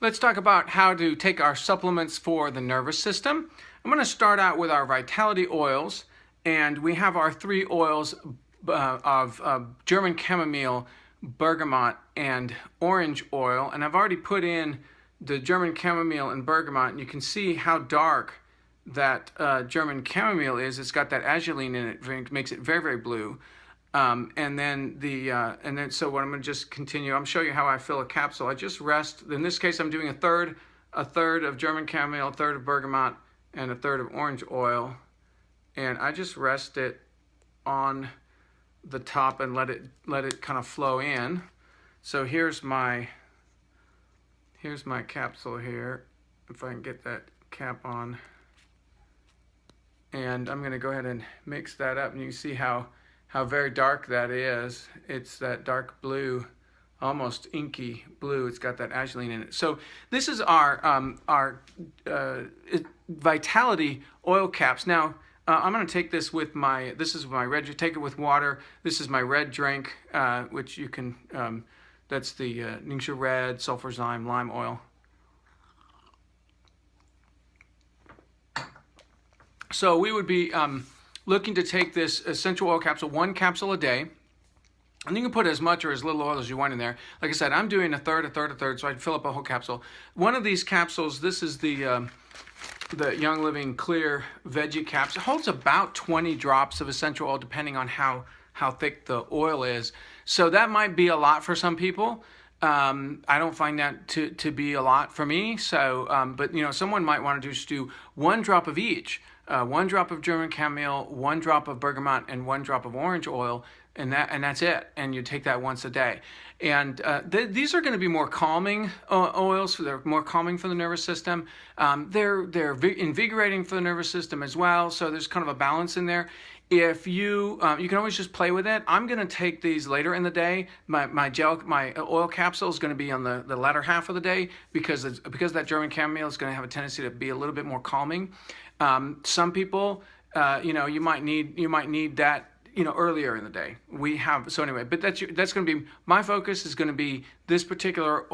Let's talk about how to take our supplements for the nervous system. I'm going to start out with our vitality oils, and we have our 3 oils of German Chamomile, Bergamot, and orange oil. And I've already put in the German Chamomile and Bergamot, and you can see how dark that German Chamomile is. It's got that azulene in it, which makes it very, very blue. So what I'm going to just continue. I'm showing you how I fill a capsule. I just rest. In this case, I'm doing a third of German Chamomile, a third of Bergamot, and a third of orange oil, and I just rest it on the top and let it kind of flow in. So here's my capsule here, if I can get that cap on, and I'm going to go ahead and mix that up, and you can see how very dark that is. It's that dark blue, almost inky blue. It's got that azulene in it. So this is our vitality oil caps. Now I'm going to take this with this is my red. You take it with water. This is my red drink, which you can. That's the NingXia Red Sulfurzyme Lime Oil. So we would be looking to take this essential oil capsule, 1 capsule a day, and you can put as much or as little oil as you want in there. Like I said, I'm doing a third, so I'd fill up a whole capsule. One of these capsules, this is the Young Living Clear Veggie Capsule. It holds about 20 drops of essential oil, depending on how thick the oil is. So that might be a lot for some people. I don't find that to be a lot for me. So, but someone might want to just do 1 drop of each. 1 drop of German Chamomile, 1 drop of Bergamot, and 1 drop of orange oil, and that's it. And you take that once a day. And these are going to be more calming oils. So they're more calming for the nervous system. They're invigorating for the nervous system as well. So there's kind of a balance in there. If you can always just play with it. I'm going to take these later in the day. My oil capsule is going to be on the latter half of the day because that German Chamomile is going to have a tendency to be a little bit more calming. Some people, you might need that, earlier in the day. But that's going to be, my focus is going to be this particular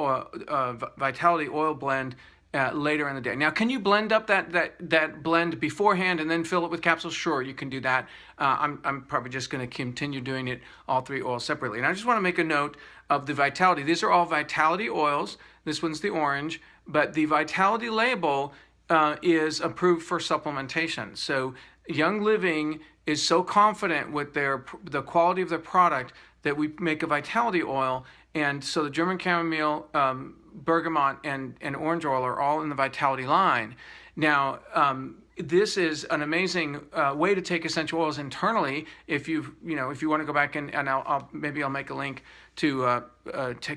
Vitality oil blend later in the day. Now, can you blend up that blend beforehand and then fill it with capsules? Sure, you can do that. I'm probably just going to continue doing it, all 3 oils separately. And I just want to make a note of the Vitality. These are all Vitality oils. This one's the orange, but the Vitality label is approved for supplementation. So Young Living is so confident with the quality of their product that we make a Vitality oil, and so the German Chamomile, Bergamot, and orange oil are all in the Vitality line. Now, this is an amazing way to take essential oils internally. If you want to go back and I'll make a link to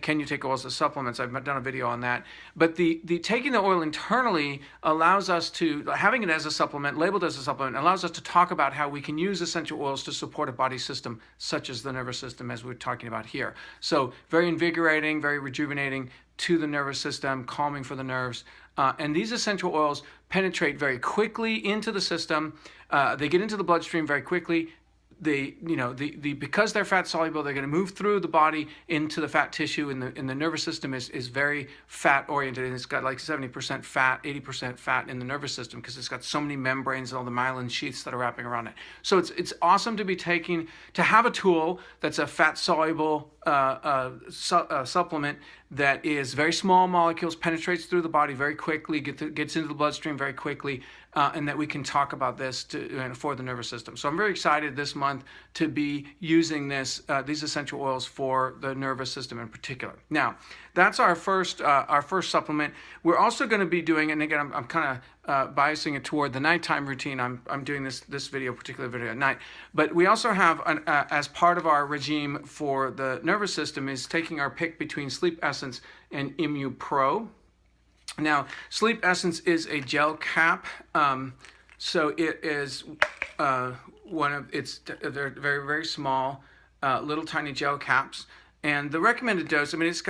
can you take oils as supplements? I've done a video on that. But the taking the oil internally allows us to, having it as a supplement, labeled as a supplement, allows us to talk about how we can use essential oils to support a body system such as the nervous system, as we're talking about here. So very invigorating, very rejuvenating to the nervous system, calming for the nerves. And these essential oils penetrate very quickly into the system. They get into the bloodstream very quickly. Because they're fat soluble, they're going to move through the body into the fat tissue, and the nervous system is very fat oriented, and it's got like 70% fat, 80% fat in the nervous system because it's got so many membranes and all the myelin sheaths that are wrapping around it. So it's awesome to have a tool that's a fat soluble supplement that is very small molecules, penetrates through the body very quickly, gets into the bloodstream very quickly, and that we can talk about this for the nervous system. So I'm very excited this month to be using these essential oils for the nervous system in particular. Now, that's our first supplement. We're also going to be doing, and again, I'm kind of biasing it toward the nighttime routine. I'm doing this particular video at night. But we also have, as part of our regime for the nervous system, is taking our pick between Sleep Essence and ImmuPro. Now, Sleep Essence is a gel cap, so it is they're very, very small, little tiny gel caps. And the recommended dose, it's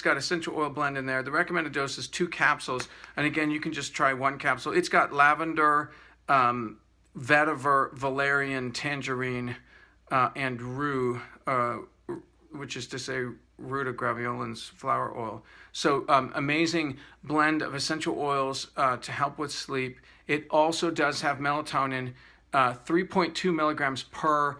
got essential oil blend in there. The recommended dose is 2 capsules, and again, you can just try 1 capsule. It's got lavender, vetiver, valerian, tangerine, and rue, which is to say rutagraveolens flower oil. So amazing blend of essential oils to help with sleep. It also does have melatonin, 3.2 milligrams per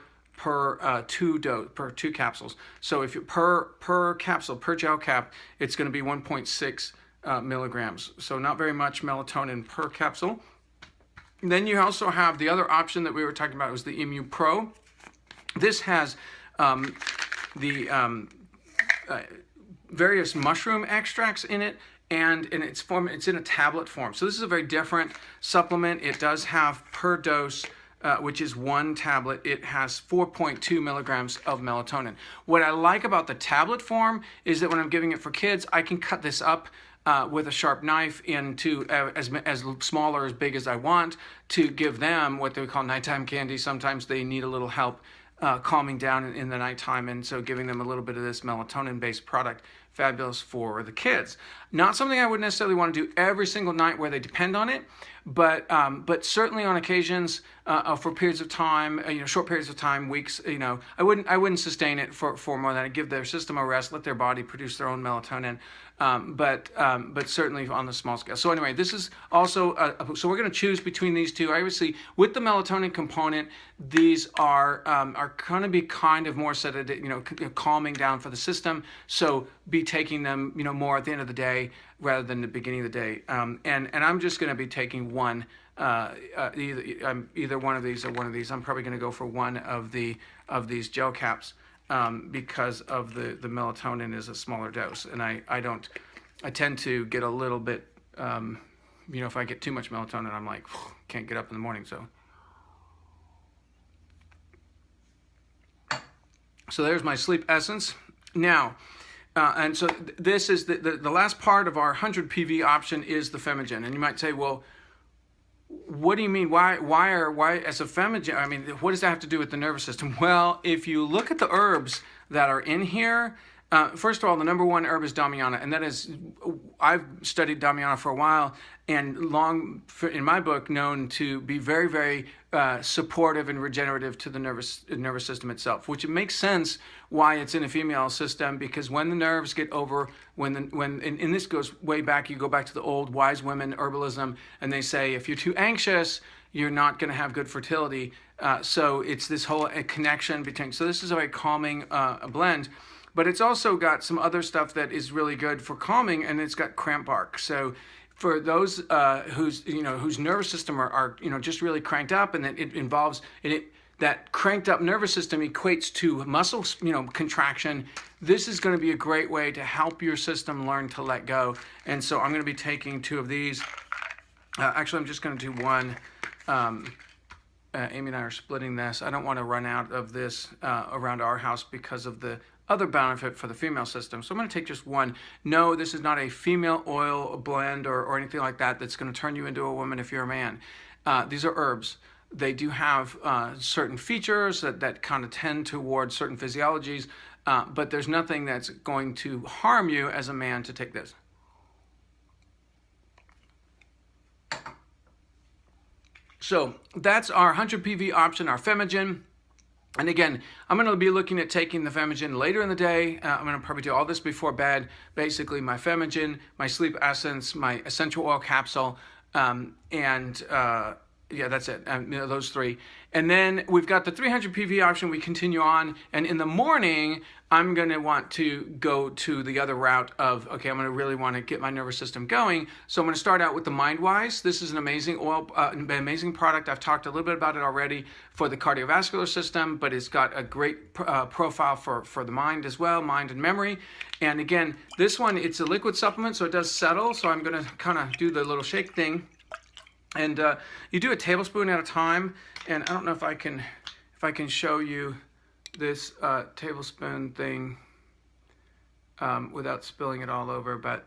two capsules. So if you per capsule, per gel cap, it's going to be 1.6 milligrams. So not very much melatonin per capsule. Then you also have the other option that we were talking about was the ImmuPro. This has various mushroom extracts in it, and in its form, it's in a tablet form. So this is a very different supplement. It does have per dose, which is 1 tablet, it has 4.2 milligrams of melatonin. What I like about the tablet form is that when I'm giving it for kids, I can cut this up with a sharp knife into as small or as big as I want to give them what they call nighttime candy. Sometimes they need a little help calming down in the nighttime, and so giving them a little bit of this melatonin-based product, fabulous for the kids. Not something I would necessarily want to do every single night where they depend on it, but certainly on occasions for periods of time, short periods of time, weeks. I wouldn't sustain it for more than that. I'd give their system a rest, let their body produce their own melatonin. But certainly on the small scale. So anyway, this is also, so we're going to choose between these two. Obviously, with the melatonin component, these are going to be kind of more sedative, calming down for the system. So be taking them, more at the end of the day rather than the beginning of the day. And I'm just going to be taking one, either one of these or one of these. I'm probably going to go for one of these gel caps. Because of the melatonin is a smaller dose, and I tend to get a little bit, if I get too much melatonin, I'm like, can't get up in the morning. So there's my sleep essence. Now, and so this is the last part of our 100 PV option is the Femigen, and you might say, well, what do you mean? Why as a Femigen? I mean, what does that have to do with the nervous system? Well, if you look at the herbs that are in here, first of all, the number one herb is Damiana, and that is, I've studied Damiana for a while, and in my book, known to be very, very supportive and regenerative to the nervous system itself, which it makes sense why it's in a female system, because when the nerves get over, and this goes way back, you go back to the old wise women herbalism, and they say if you're too anxious, you're not going to have good fertility. So it's this whole connection between. So this is a very calming blend. But it's also got some other stuff that is really good for calming, and it's got cramp bark. So for those whose nervous system are just really cranked up, and that it involves that cranked up nervous system equates to muscle contraction. This is going to be a great way to help your system learn to let go. And so I'm going to be taking 2 of these. Actually, I'm just going to do one. Amy and I are splitting this. I don't want to run out of this around our house because of the other benefit for the female system. So I'm going to take just one. No, this is not a female oil blend or anything like that that's going to turn you into a woman if you're a man. These are herbs. They do have certain features that kind of tend towards certain physiologies, but there's nothing that's going to harm you as a man to take this. So that's our 100 PV option, our Femigen. And again, I'm going to be looking at taking the Femigen later in the day. I'm going to probably do all this before bed. Basically, my Femigen, my sleep essence, my essential oil capsule, yeah, that's it. Those 3. And then we've got the 300 PV option. We continue on. And in the morning, I'm going to want to go to the other route of, okay, I'm going to really want to get my nervous system going. So I'm going to start out with the MindWise. This is an amazing oil, amazing product. I've talked a little bit about it already for the cardiovascular system, but it's got a great profile for the mind as well, mind and memory. And again, this one, it's a liquid supplement, so it does settle. So I'm going to kind of do the little shake thing. And you do a tablespoon at a time, and I don't know if I can show you this tablespoon thing without spilling it all over, but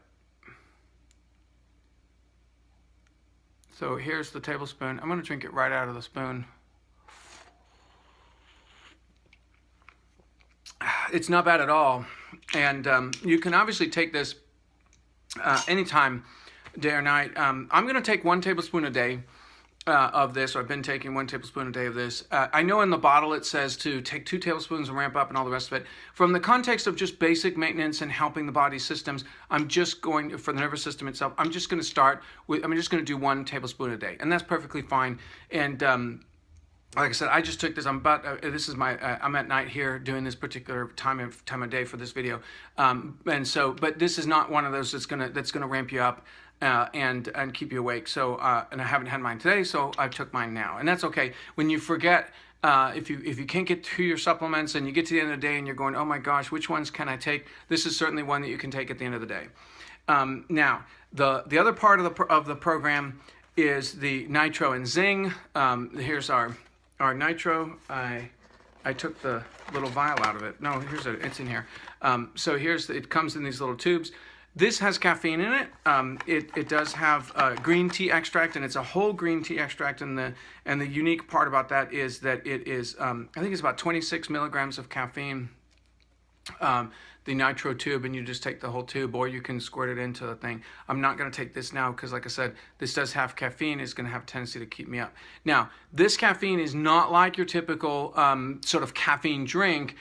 so here's the tablespoon. I'm going to drink it right out of the spoon. It's not bad at all, and you can obviously take this anytime, day or night. I'm going to take 1 tablespoon a day, of this, or I've been taking 1 tablespoon a day of this. I know in the bottle it says to take 2 tablespoons and ramp up and all the rest of it. From the context of just basic maintenance and helping the body's systems, I'm just going, for the nervous system itself, I'm just going to start with, I'm just going to do 1 tablespoon a day. And that's perfectly fine. And like I said, I just took this. I'm at night here doing this particular time of day for this video, and so. But this is not one of those that's gonna ramp you up and keep you awake. So and I haven't had mine today, so I took mine now, and that's okay. When you forget, if you can't get to your supplements and you get to the end of the day and you're going, oh my gosh, which ones can I take? This is certainly one that you can take at the end of the day. Now the other part of the program is the Nitro and Zing. Here's our Nitro. I took the little vial out of it. No, it's in here. So it comes in these little tubes. This has caffeine in it. It does have green tea extract, and it's a whole green tea extract. And the unique part about that is that it is, I think it's about 26 milligrams of caffeine. The Nitro tube, and you just take the whole tube, or you can squirt it into the thing. I'm not going to take this now because, like I said, this does have caffeine. It's going to have a tendency to keep me up. Now, this caffeine is not like your typical sort of caffeine drink.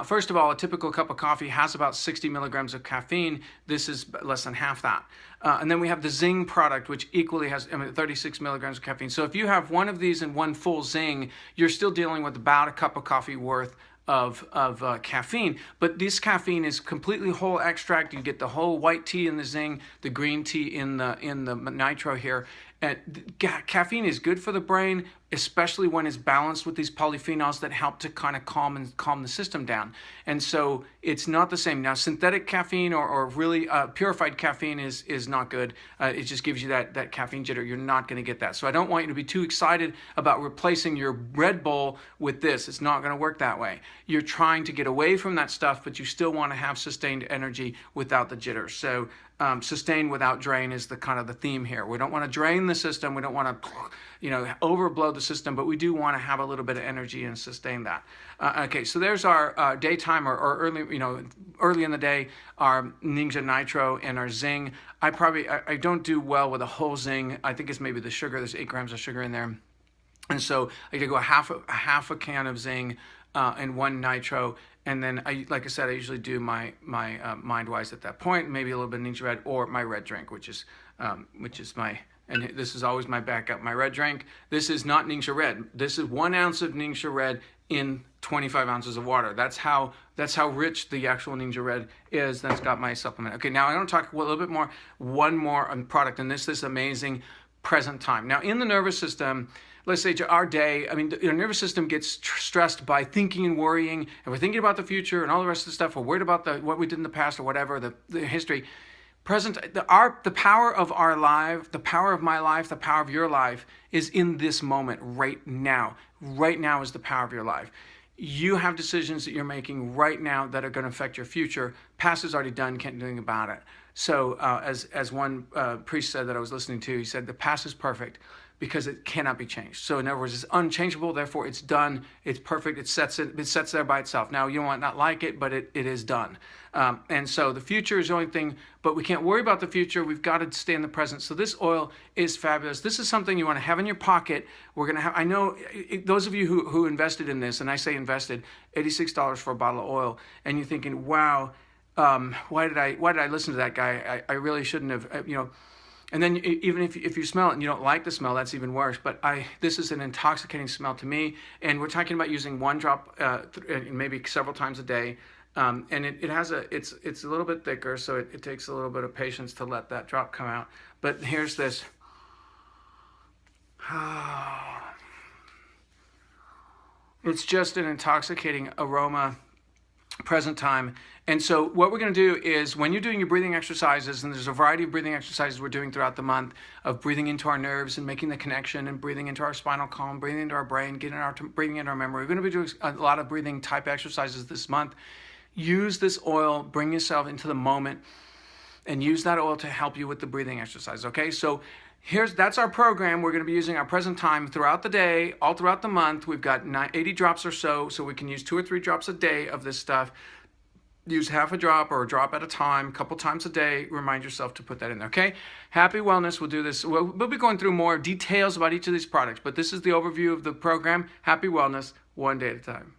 First of all, a typical cup of coffee has about 60 milligrams of caffeine. This is less than half that. And then we have the Zing product, which equally has 36 milligrams of caffeine. So if you have one of these and 1 full Zing, you're still dealing with about a cup of coffee worth of caffeine. But this caffeine is completely whole extract. You get the whole white tea in the Zing, the green tea in the Nitro here. Caffeine is good for the brain, especially when it's balanced with these polyphenols that help to kind of calm the system down. And so it's not the same. Now, synthetic caffeine or really purified caffeine is not good. It just gives you that caffeine jitter. You're not going to get that. So I don't want you to be too excited about replacing your Red Bull with this. It's not going to work that way. You're trying to get away from that stuff, but you still want to have sustained energy without the jitter. So sustain without drain is the kind of the theme here. We don't want to drain the system. We don't want to, overblow the system, but we do want to have a little bit of energy and sustain that. Okay, so there's our daytime or early in the day, our NingXia Nitro and our Zing. I don't do well with a whole Zing. I think it's maybe the sugar. There's 8 grams of sugar in there, and so I could go a half a can of Zing and 1 Nitro. And then, like I said, I usually do my MindWise at that point, maybe a little bit of NingXia Red or my red drink, which is my, and this is always my backup, my red drink. This is not NingXia Red. This is 1 ounce of NingXia Red in 25 ounces of water. That's how rich the actual NingXia Red is. That's got my supplement. Okay, now I want to talk a little bit more, one more product, and this amazing present time. Now, in the nervous system, let's say our day, the nervous system gets stressed by thinking and worrying, and we're thinking about the future and all the rest of the stuff. We're worried about what we did in the past or whatever, the history. The power of our life, the power of my life, the power of your life is in this moment right now. Right now is the power of your life. You have decisions that you're making right now that are going to affect your future. Past is already done, can't do anything about it. So as one priest said that I was listening to, he said, the past is perfect because it cannot be changed. So in other words, it's unchangeable, therefore it's done, it's perfect, it sets there by itself. Now, you might not like it, but it is done. And so the future is the only thing, but we can't worry about the future. We've got to stay in the present. So this oil is fabulous. This is something you want to have in your pocket. We're going to have, I know those of you who invested in this, and I say invested, $86 for a bottle of oil, and you're thinking, wow, why did I listen to that guy? I really shouldn't have, And then even if you smell it and you don't like the smell, that's even worse. But this is an intoxicating smell to me. And we're talking about using 1 drop, maybe several times a day. And it's a little bit thicker, so it takes a little bit of patience to let that drop come out. But here's this. It's just an intoxicating aroma, present time. And so what we're going to do is when you're doing your breathing exercises, and there's a variety of breathing exercises we're doing throughout the month of breathing into our nerves and making the connection and breathing into our spinal column, breathing into our brain, breathing into our memory. We're going to be doing a lot of breathing type exercises this month. Use this oil, bring yourself into the moment, and use that oil to help you with the breathing exercise, okay? So that's our program. We're going to be using our present time throughout the day, all throughout the month. We've got 80 drops or so we can use 2 or 3 drops a day of this stuff. use half a drop or a drop at a time, a couple times a day. Remind yourself to put that in there, okay? Happy Wellness, we'll do this. We'll be going through more details about each of these products, but this is the overview of the program. Happy Wellness, one day at a time.